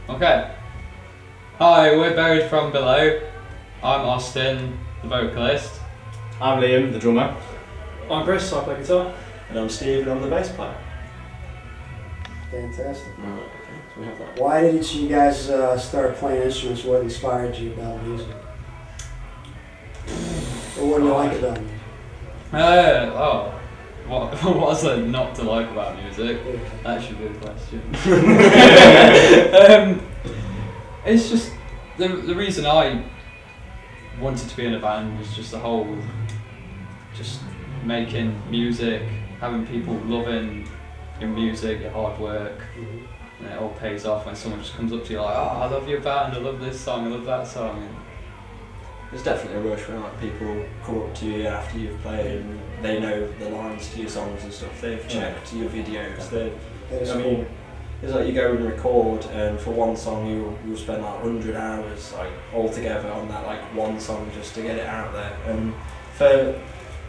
Okay. Hi, we're Buried From Below. I'm Austin, the vocalist. I'm Liam, the drummer. I'm Chris, I play guitar. And I'm Steve, and I'm the bass player. Fantastic. Right, okay, so we have that. Why did each of you guys start playing instruments? What inspired you about music? Or what do you like about music? What was there not to like about music? That should be the question. It's just the reason I wanted to be in a band was just the whole, just making music, having people loving your music, your hard work, and it all pays off when someone just comes up to you like, oh, I love your band, I love this song, I love that song. And There's definitely a rush when like people come up to you after you've played and they know the lines to your songs and stuff. They've checked your videos. That is I cool. mean, it's like you go and record, and for one song you'll spend like 100 hours like all together on that like one song just to get it out there. And for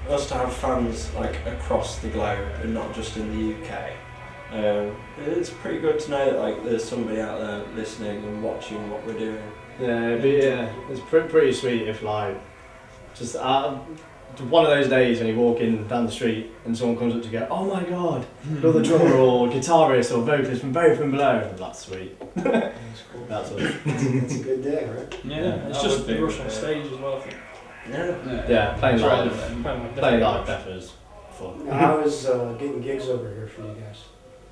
us to have fans like across the globe and not just in the UK, it's pretty good to know that like there's somebody out there listening and watching what we're doing. It's pretty sweet if like, just one of those days when you walk in down the street and someone comes up to you and go, oh my god, you're the drummer or guitarist or vocalist from Buried From Below. That's sweet. That's cool. That's all. It's a good day, right? yeah, It's just the rush on stage as well, I think. Yeah, playing live. Playing Playing live definitely is fun. Now, how is getting gigs over here for you guys?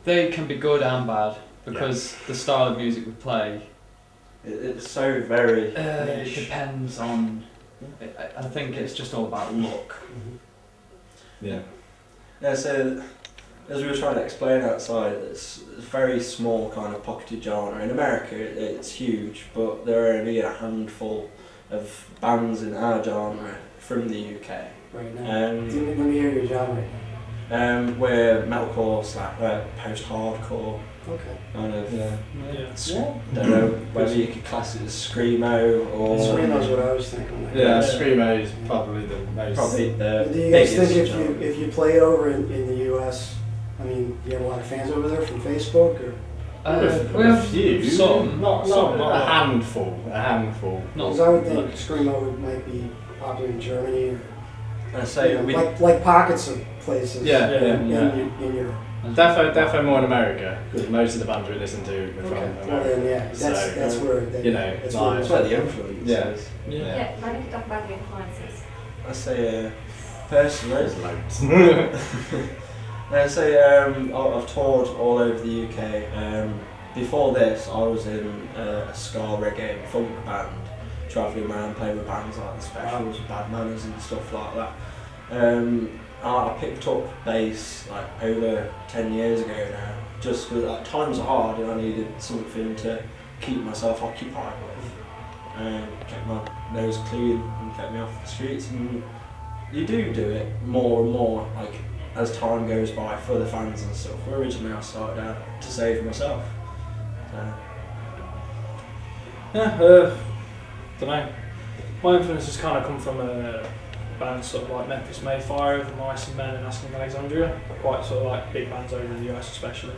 They can be good and bad because the style of music we play It's so very it niche. depends on. I think it's just all about luck. Yeah. Yeah, so as we were trying to explain outside, it's a very small kind of pocketed genre. In America it's huge, but there are only a handful of bands in our genre from the UK. Right now. Um, Let me hear your genre. we're metalcore, post-hardcore, Okay. kind of. Yeah. Yeah. Don't know whether you could class it as screamo or Screamo's what I was thinking. Like. Yeah, Screamo is probably the most. probably the Do you guys biggest think genre. if you play over in the US, I mean, do you have a lot of fans over there from Facebook or? We have a few. some. Not Some, not a a lot. handful. A handful. Not Because I would think Screamo might be popular in Germany or I say you know, we like pockets of places Yeah, in, yeah. in Europe. Defo more in America, because most of the bands we listen to are from Okay. Well America. then, yeah, that's So, where they, you know, that's like- that's where the influence Yeah. is. Yeah. Yeah, why don't you talk about the influences? I say personally. There's loads. I say I've toured all over the UK. Before this, I was in a ska reggae funk band, travelling around playing with bands like the Specials, Bad Manners, and stuff like that. I picked up bass like over 10 years ago now, just because like, times are hard and I needed something to keep myself occupied with. Kept my nose clean and kept me off the streets. And you do it more and more, like as time goes by for the fans and stuff. Originally I started out to save myself. So, Yeah, don't know. My influences kind of come from bands sort of like Memphis Mayfire, The Mice and Men and Asking Alexandria. Quite sort of like big bands over in the US especially.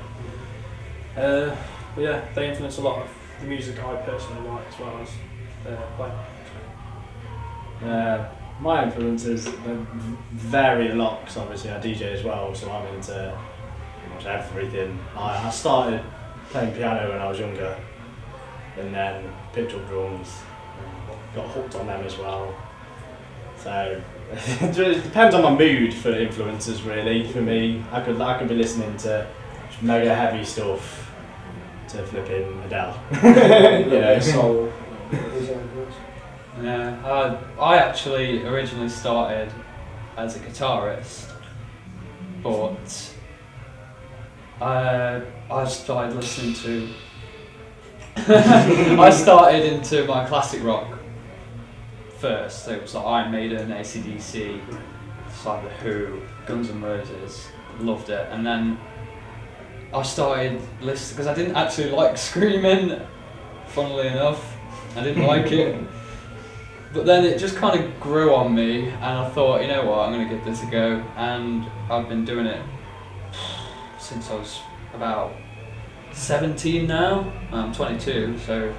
But yeah, they influence a lot of the music I personally like as well as play. My influences vary a lot, because obviously I DJ as well, so I'm into pretty much everything. I started playing piano when I was younger, and then picked up drums, and got hooked on them as well. So it depends on my mood for influences really. For me, I could be listening to mega heavy stuff to flipping Adele. You know, soul. Yeah, I actually originally started as a guitarist, but I started listening to. I started into my classic rock first. So it was like Iron Maiden, AC/DC, it's like The Who, Guns N' Roses. Loved it, and then I started listening because I didn't actually like screaming. Funnily enough, I didn't like it. But then it just kind of grew on me, and I thought, you know what, I'm going to give this a go. And I've been doing it since I was about 17 now. I'm 22, so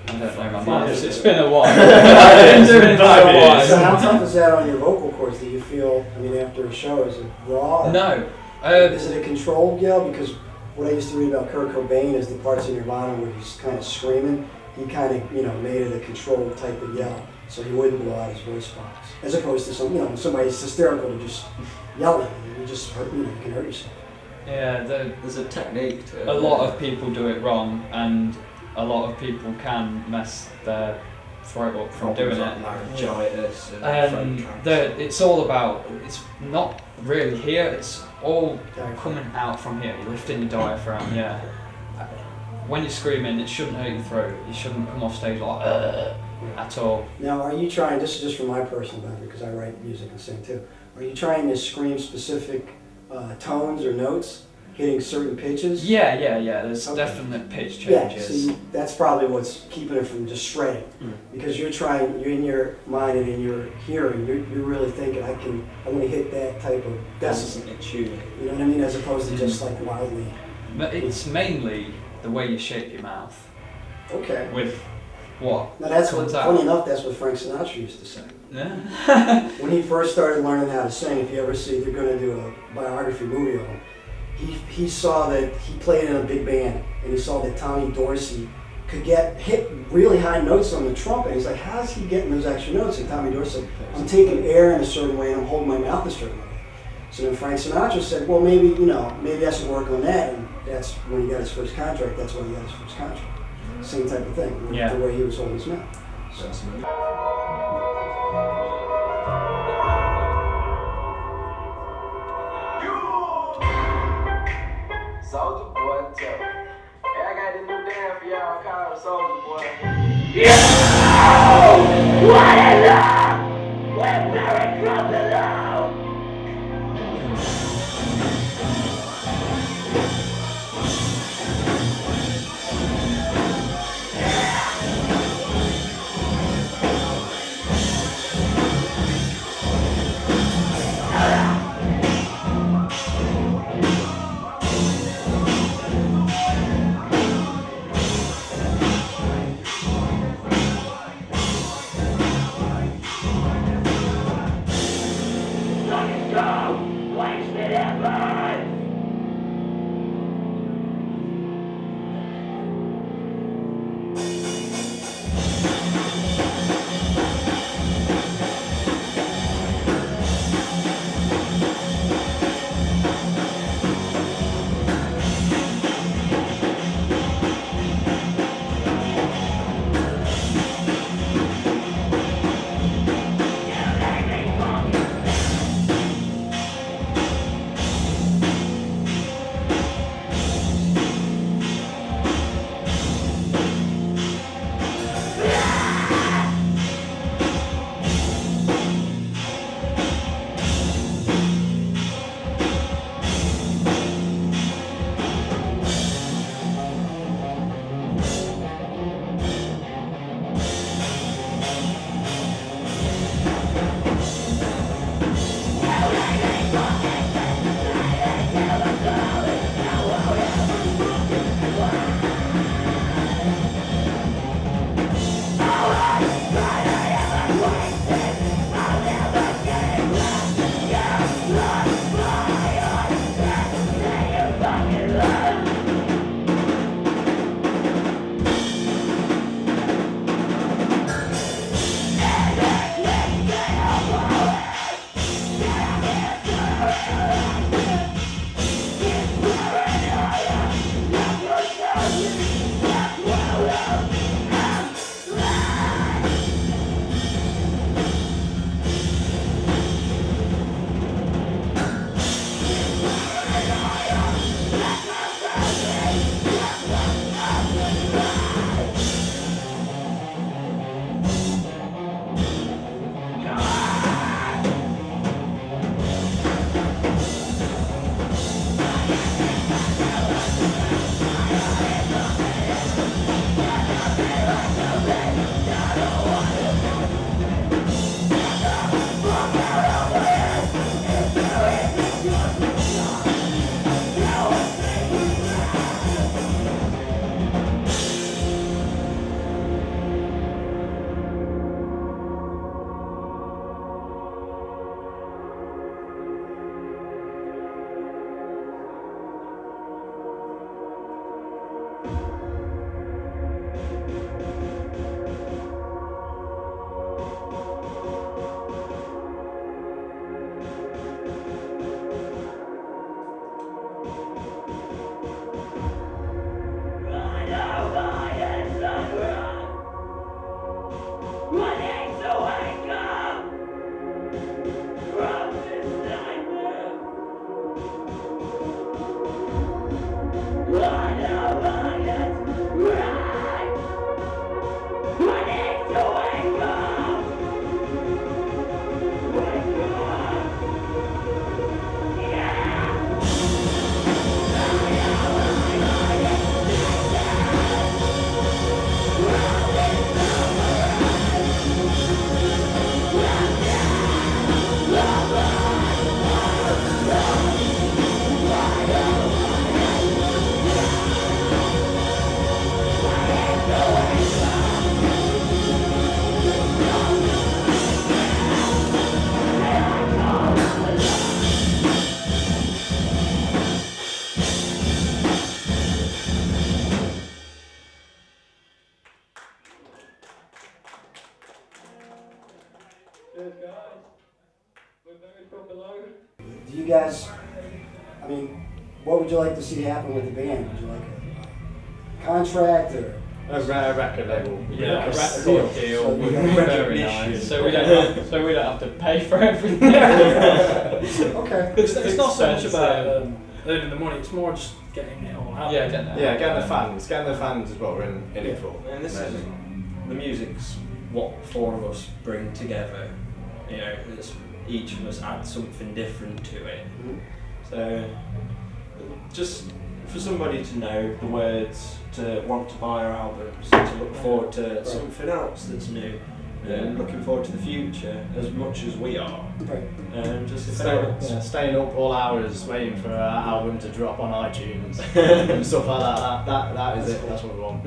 I don't know my Five maths. years. It's been a while. I've been doing it for a while. So how tough is that on your vocal cords? Do you feel, I mean, after a show, is it raw? Or No. is it a controlled yell? Because what I used to read about Kurt Cobain is the parts in Nirvana where he's kind of screaming. He kind of, made it a controlled type of yell, so he wouldn't blow out his voice box. As opposed to when somebody's hysterical to just yell at you, you just hurt, you can hurt yourself. Yeah, There's a technique to it. a lot of people do it wrong, and a lot of people can mess their throat up from doing it. Laryngitis and throat It's all about, it's not really here, it's all coming out from here. You're lifting your diaphragm, yeah. When you're screaming, it shouldn't hurt your throat. You shouldn't come off stage like at all. Now, are you trying, this is just from my personal benefit because I write music and sing too, are you trying to scream specific tones or notes, hitting certain pitches? Yeah. There's Okay. definite pitch Yeah, changes. see, that's probably what's keeping it from just shredding. Because you're in your mind and in your hearing, you're really thinking, I want to hit that type of This decibel. isn't a tune. You know what I mean? As opposed to just like wildly. But it's mainly the way you shape your mouth Okay. with what Now that's what, comes out. funny enough, that's what Frank Sinatra used to say. Yeah. When he first started learning how to sing, if you ever see, they're going to do a biography movie of him. He saw that he played in a big band, and he saw that Tommy Dorsey could hit really high notes on the trumpet. He's like, how's he getting those extra notes? And Tommy Dorsey said, I'm taking air in a certain way and I'm holding my mouth a certain way. So then Frank Sinatra said, well, maybe I should work on that. And that's when he got his first contract. That's when he got his first contract. Same type of thing, Yeah. the way he was holding his mouth. So. Soulja Boy, tell me. Hey, I got this new dance for y'all called Soulja Boy. Cheers, guys. We're very below. Do you guys, I mean, what would you like to see happen with the band? Would you like a contract or? A record label. Yeah, a Deal. record deal So would you be got very recognition. nice. So we don't have to pay for everything. Okay. It's not so much expensive. about earning the money, it's more just getting it all out. Yeah, getting Yeah, getting the fans is what we're in it for. And this is mainly. the music's what four of us bring together. You know, it's, each of us adds something different to it. Mhm. So, just for somebody to know the words, to want to buy our albums, to look forward to something else that's new, and looking forward to the future as much as we are. Right. And just if anyone- Staying up all hours waiting for our album to drop on iTunes and stuff like that. That is it. That's what we want.